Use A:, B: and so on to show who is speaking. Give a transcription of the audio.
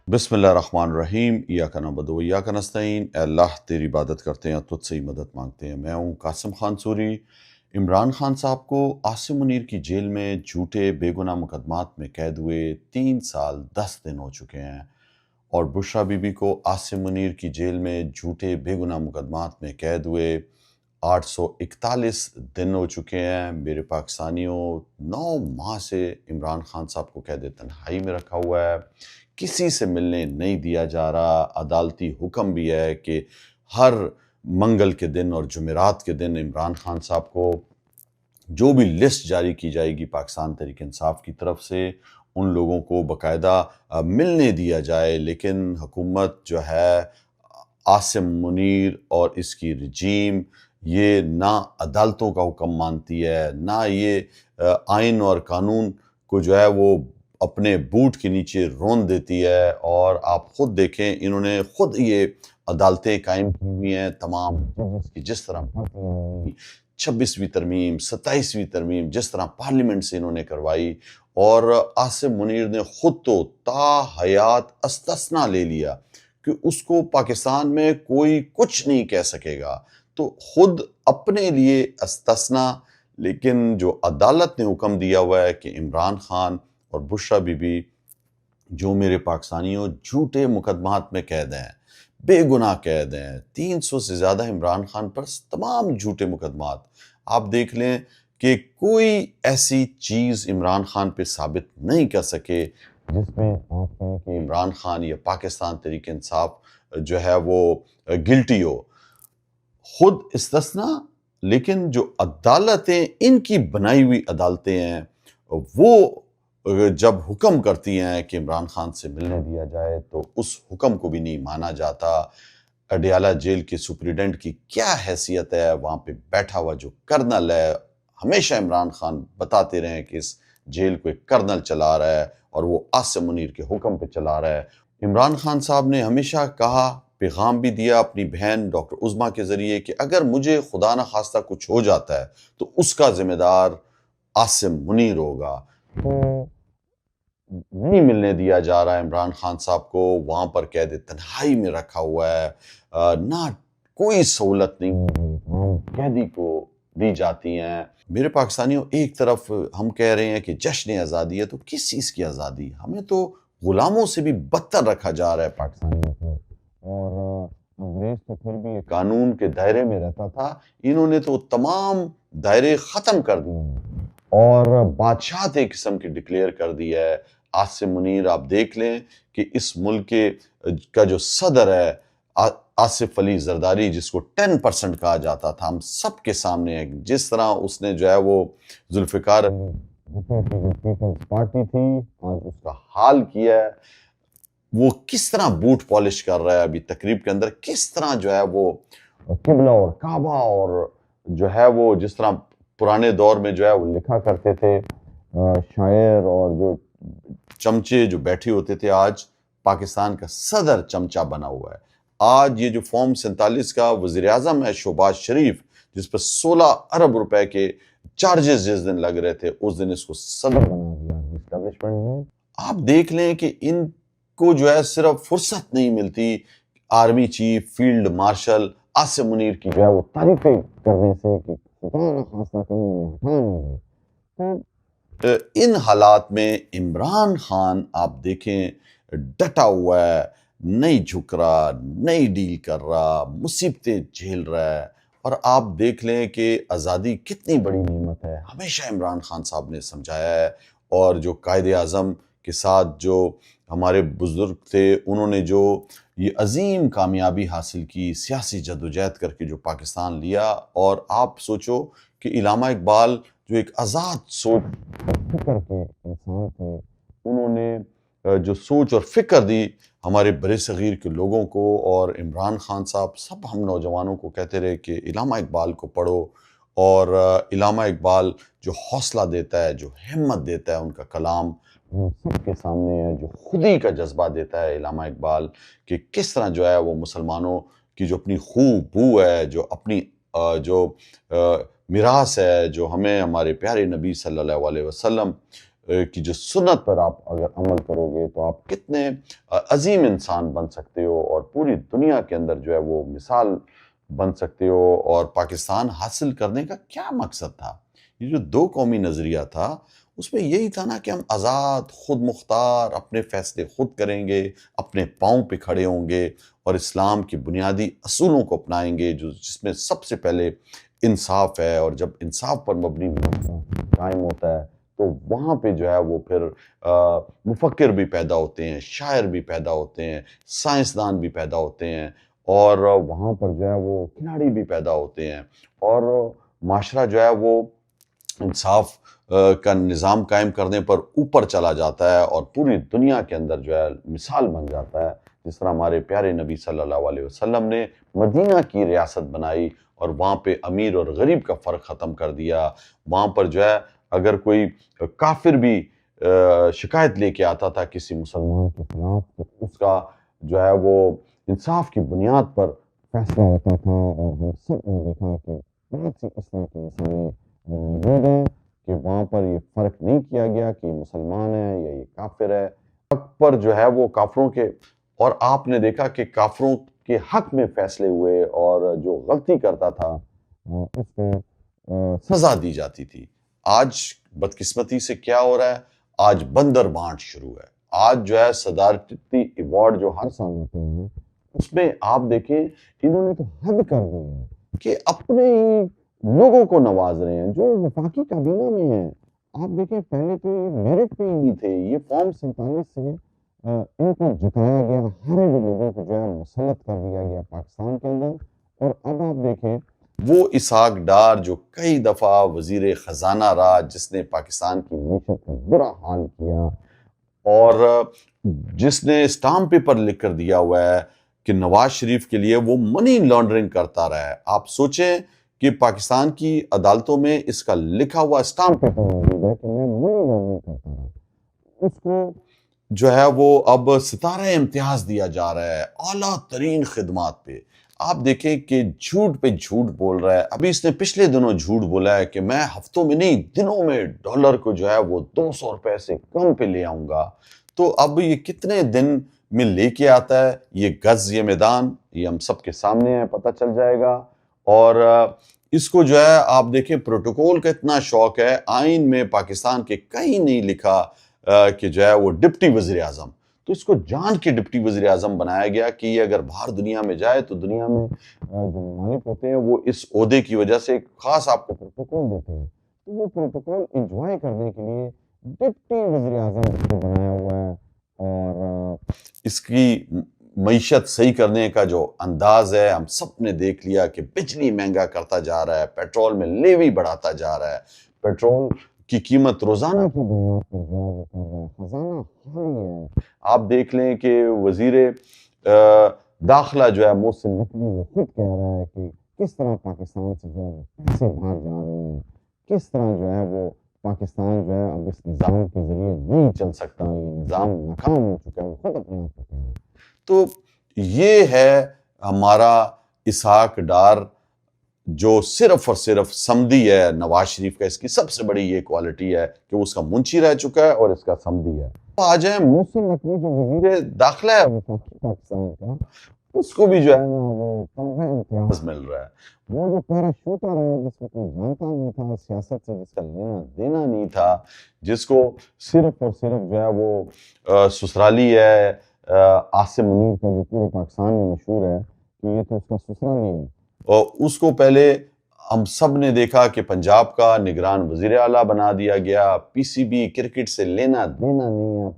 A: بسم اللہ الرحمن الرحیم ایاک نعبد و ایاک نستعین۔ اے اللہ تیری عبادت کرتے ہیں اور تجھ سے ہی مدد مانگتے ہیں۔ میں ہوں قاسم خان سوری۔ عمران خان صاحب کو عاصم منیر کی جیل میں جھوٹے بے گناہ مقدمات میں قید ہوئے 3 سال 10 دن ہو چکے ہیں، اور بشریٰ بی بی کو عاصم منیر کی جیل میں جھوٹے بے گناہ مقدمات میں قید ہوئے 841 دن ہو چکے ہیں۔ میرے پاکستانیوں، 9 ماہ سے عمران خان صاحب کو قید تنہائی میں رکھا ہوا ہے، کسی سے ملنے نہیں دیا جا رہا۔ عدالتی حکم بھی ہے کہ ہر منگل کے دن اور جمعرات کے دن عمران خان صاحب کو جو بھی لسٹ جاری کی جائے گی پاکستان تحریک انصاف کی طرف سے، ان لوگوں کو باقاعدہ ملنے دیا جائے۔ لیکن حکومت جو ہے، عاصم منیر اور اس کی رجیم، یہ نہ عدالتوں کا حکم مانتی ہے، نہ یہ آئین اور قانون کو جو ہے وہ اپنے بوٹ کے نیچے رون دیتی ہے۔ اور آپ خود دیکھیں، انہوں نے خود یہ عدالتیں قائم کی ہوئی ہیں، تمام جس طرح 26ویں ترمیم، 27ویں ترمیم جس طرح پارلیمنٹ سے انہوں نے کروائی، اور عاصم منیر نے خود تو تا حیات استثنا لے لیا کہ اس کو پاکستان میں کوئی کچھ نہیں کہہ سکے گا، تو خود اپنے لیے استثنا۔ لیکن جو عدالت نے حکم دیا ہوا ہے کہ عمران خان اور بشریٰ بی بی، جو میرے پاکستانیوں جھوٹے مقدمات میں قید ہیں، بے گناہ قید ہیں، 300 سے زیادہ عمران خان پر تمام جھوٹے مقدمات، آپ دیکھ لیں کہ کوئی ایسی چیز عمران خان پہ ثابت نہیں کر سکے جس میں آپ کہیں کہ عمران خان یا پاکستان تحریک انصاف جو ہے وہ گلٹی ہو، خود استثنا۔ لیکن جو عدالتیں، ان کی بنائی ہوئی عدالتیں ہیں، وہ جب حکم کرتی ہیں کہ عمران خان سے ملنے دیا جائے تو اس حکم کو بھی نہیں مانا جاتا۔ اڈیالہ جیل کے سپریڈنٹ کی کیا حیثیت ہے؟ وہاں پہ بیٹھا ہوا جو کرنل ہے، ہمیشہ عمران خان بتاتے رہے کہ اس جیل کو ایک کرنل چلا رہا ہے اور وہ عاصم منیر کے حکم پہ چلا رہا ہے۔ عمران خان صاحب نے ہمیشہ کہا، پیغام بھی دیا اپنی بہن ڈاکٹر عظمیٰ کے ذریعے کہ اگر مجھے خدا نہ خواستہ کچھ ہو جاتا ہے تو اس کا ذمہ دار عاصم منیر ہوگا۔ نہیں ملنے دیا جا رہا ہے عمران خان صاحب کو، وہاں پر قید تنہائی میں رکھا ہوا ہے، نہ کوئی سہولت نہیں قیدی کو دی جاتی ہیں۔ میرے پاکستانیوں، ایک طرف ہم کہہ رہے ہیں کہ جشن آزادی ہے، تو کس چیز کی آزادی؟ ہمیں تو غلاموں سے بھی بدتر رکھا جا رہا ہے پاکستانیوں کو، اور انگریز تو پھر بھی قانون کے دائرے میں رہتا تھا، انہوں نے تو تمام دائرے ختم کر دیے ہیں اور بادشاہت ایک قسم کی ڈکلیئر کر دی ہے۔ عاصم منیر، آپ دیکھ لیں کہ اس ملک کا جو صدر ہے آصف علی زرداری، جس کو 10% کہا جاتا تھا، ہم سب کے سامنے ہے جس طرح اس نے جو ہے وہ ذوالفقار پیپلز پارٹی تھی اور اس کا حال کیا ہے، وہ کس طرح بوٹ پالش کر رہا ہے ابھی تقریب کے اندر، کس طرح جو ہے وہ قبلہ اور کعبہ اور جو ہے وہ جس طرح پرانے دور میں جو ہے وہ لکھا کرتے تھے شاعر، اور جو چمچے جو بیٹھے ہوتے تھے، آج پاکستان کا صدر چمچہ بنا ہوا ہے۔ آج یہ جو فارم 47 کا وزیر اعظم ہے شہباز شریف، جس پر 16 ارب روپے کے چارجز جس دن لگ رہے تھے، اس دن اس کو صدر بنا دیا اسٹیبلشمنٹ نے۔ آپ دیکھ لیں کہ ان کو جو ہے صرف فرصت نہیں ملتی army chief, field marshal Asim Munir کی جو ہے وہ تعریفیں کرنے سے کہ ان حالات میں عمران خان آپ دیکھیں ڈٹا ہوا ہے، نہیں جھک رہا، نہیں ڈیل کر رہا، مصیبتیں جھیل رہا ہے۔ اور آپ دیکھ لیں کہ آزادی کتنی بڑی نعمت ہے، ہمیشہ عمران خان صاحب نے سمجھایا ہے، اور جو قائد اعظم کے ساتھ جو ہمارے بزرگ تھے، انہوں نے جو یہ عظیم کامیابی حاصل کی، سیاسی جدوجہد کر کے جو پاکستان لیا۔ اور آپ سوچو کہ علامہ اقبال جو ایک آزاد سوچ فکر کے انسان تھے، انہوں نے جو سوچ اور فکر دی ہمارے برِ صغیر کے لوگوں کو، اور عمران خان صاحب سب ہم نوجوانوں کو کہتے رہے کہ علامہ اقبال کو پڑھو، اور علامہ اقبال جو حوصلہ دیتا ہے، جو ہمت دیتا ہے، ان کا کلام سب کے سامنے ہے، جو خودی کا جذبہ دیتا ہے علامہ اقبال، کہ کس طرح جو ہے وہ مسلمانوں کی جو اپنی خوب بو ہے، جو اپنی جو میراث ہے، جو ہمیں ہمارے پیارے نبی صلی اللہ علیہ وسلم کی جو سنت پر آپ اگر عمل کرو گے تو آپ کتنے عظیم انسان بن سکتے ہو اور پوری دنیا کے اندر جو ہے وہ مثال بن سکتے ہو۔ اور پاکستان حاصل کرنے کا کیا مقصد تھا؟ یہ جو دو قومی نظریہ تھا اس میں یہی تھا نا کہ ہم آزاد، خود مختار، اپنے فیصلے خود کریں گے، اپنے پاؤں پہ کھڑے ہوں گے اور اسلام کی بنیادی اصولوں کو اپنائیں گے، جس میں سب سے پہلے انصاف ہے۔ اور جب انصاف پر مبنی قائم ہوتا ہے تو وہاں پہ جو ہے وہ پھر مفکر بھی پیدا ہوتے ہیں، شاعر بھی پیدا ہوتے ہیں، سائنسدان بھی پیدا ہوتے ہیں، اور وہاں پر جو ہے وہ کھلاڑی بھی پیدا ہوتے ہیں، اور معاشرہ جو ہے وہ انصاف کا نظام قائم کرنے پر اوپر چلا جاتا ہے اور پوری دنیا کے اندر جو ہے مثال بن جاتا ہے۔ جس طرح ہمارے پیارے نبی صلی اللہ علیہ وسلم نے مدینہ کی ریاست بنائی اور وہاں پہ امیر اور غریب کا فرق ختم کر دیا۔ وہاں پر جو ہے اگر کوئی کافر بھی شکایت لے کے آتا تھا کسی مسلمان کے خلاف تو اس کا جو ہے وہ انصاف کی بنیاد پر فیصلہ ہوتا تھا۔ اور ہم سب نے دیکھا کہ بہت سی اسلام کی مثالیں موجود ہیں کہ وہاں پر یہ فرق نہیں کیا گیا کہ یہ مسلمان ہے یا یہ کافر ہے۔ حق پر جو ہے وہ کافروں کے، اور آپ نے دیکھا کہ کافروں کے حق میں فیصلے ہوئے اور جو غلطی کرتا تھا اس کو سزا دی جاتی تھی۔ آج بدقسمتی سے کیا ہو رہا ہے؟ آج بندر بانٹ شروع ہے۔ آج جو ہے صدارتی ایوارڈ جو ہر سال ہوتے ہیں اس میں آپ دیکھیں انہوں نے تو حد کر دی ہے کہ اپنے ہی لوگوں کو نواز رہے ہیں جو وفاقی کابینہ میں ہیں۔ آپ دیکھیں پہلے تو یہ میرٹ پہ ہی نہیں تھے، یہ فارم 47 سے ان کو جتایا گیا، ہر لوگوں کو جو ہے مسلط کر دیا گیا پاکستان کے اندر۔ اور اب آپ دیکھیں وہ اسحاق ڈار جو کئی دفعہ وزیر خزانہ رہا، جس نے پاکستان کی معیشت کا برا حال کیا اور جس نے اسٹامپ پیپر لکھ کر دیا ہوا ہے کہ نواز شریف کے لیے وہ منی لانڈرنگ کرتا رہا ہے۔ آپ سوچیں کہ پاکستان کی عدالتوں میں اس کا لکھا ہوا اسٹامپ پیپر موجود ہے کہ میں منی لانڈرنگ کرتا رہا۔ اس کو جو ہے وہ اب ستارہ امتیاز دیا جا رہا ہے اعلیٰ ترین خدمات پہ۔ آپ دیکھیں کہ جھوٹ پہ جھوٹ بول رہا ہے۔ ابھی اس نے پچھلے دنوں جھوٹ بولا ہے کہ میں ہفتوں میں نہیں دنوں میں ڈالر کو جو ہے وہ 200 روپے سے کم پہ لے آؤں گا۔ تو اب یہ کتنے دن میں لے کے آتا ہے یہ گز یہ میدان، یہ ہم سب کے سامنے ہے، پتہ چل جائے گا۔ اور اس کو جو ہے آپ دیکھیں پروٹوکول کا اتنا شوق ہے، آئین میں پاکستان کے کہیں نہیں لکھا کہ جو ہے وہ ڈپٹی وزیر اعظم، تو اس کو جان کے ڈپٹی وزیر اعظم بنایا گیا کہ یہ اگر باہر دنیا میں جائے تو دنیا میں جو ممالک ہوتے ہیں وہ اس عہدے کی وجہ سے خاص آپ کو پروٹوکول دیتے ہیں، تو وہ پروٹوکول انجوائے کرنے کے لیے ڈپٹی وزیر اعظم اس کو بنایا ہوا ہے۔ اور اس کی معیشت صحیح کرنے کا جو انداز ہے ہم سب نے دیکھ لیا کہ بجلی مہنگا کرتا جا رہا ہے، پیٹرول میں لیوی بڑھاتا جا رہا ہے، پیٹرول کی قیمت روزانہ کی بنیاد پر جو ہے کر رہا ہے، خزانہ خالی ہے۔ آپ دیکھ لیں کہ وزیر داخلہ جو ہے محسن نقوی وہ خود کہہ رہا ہے کہ کس طرح پاکستان سے جو ہے پیسے باہر جا رہے ہیں، کس طرح جو ہے وہ پاکستان جو ہے اب اس نظام کے ذریعے نہیں چل سکتا، یہ نظام ناکام ہو چکا ہے، وہ خود اپنے آپ کو کہہ رہا ہے۔ تو یہ ہے ہمارا اسحاق ڈار جو صرف اور صرف سمدھی ہے نواز شریف کا۔ اس کی سب سے بڑی یہ کوالٹی ہے کہ وہ اس کا منشی رہ چکا ہے اور اس کا سمدھی ہے۔ آ جائیں محسن نقوی جو وزیر داخلہ ہے وفاقی پاکستان کا، اس کو بھی جو ہے نا وہ تمغہ امتیاز مل رہا ہے۔ وہ جو پیراشوٹر ہے جس کو کوئی جانتا نہیں تھا، سیاست سے جس کا لینا دینا نہیں تھا، جس کو صرف اور صرف جو ہے وہ سسرالی ہے، عاصم منیر کا جو پورے پاکستان میں مشہور ہے کہ یہ تو اس کا سسرالی ہے، اور اس کو پہلے ہم سب نے دیکھا کہ پنجاب کا نگران وزیر اعلیٰ بنا دیا گیا۔ پی سی بی کرکٹ سے لینا دینا نہیں ہے۔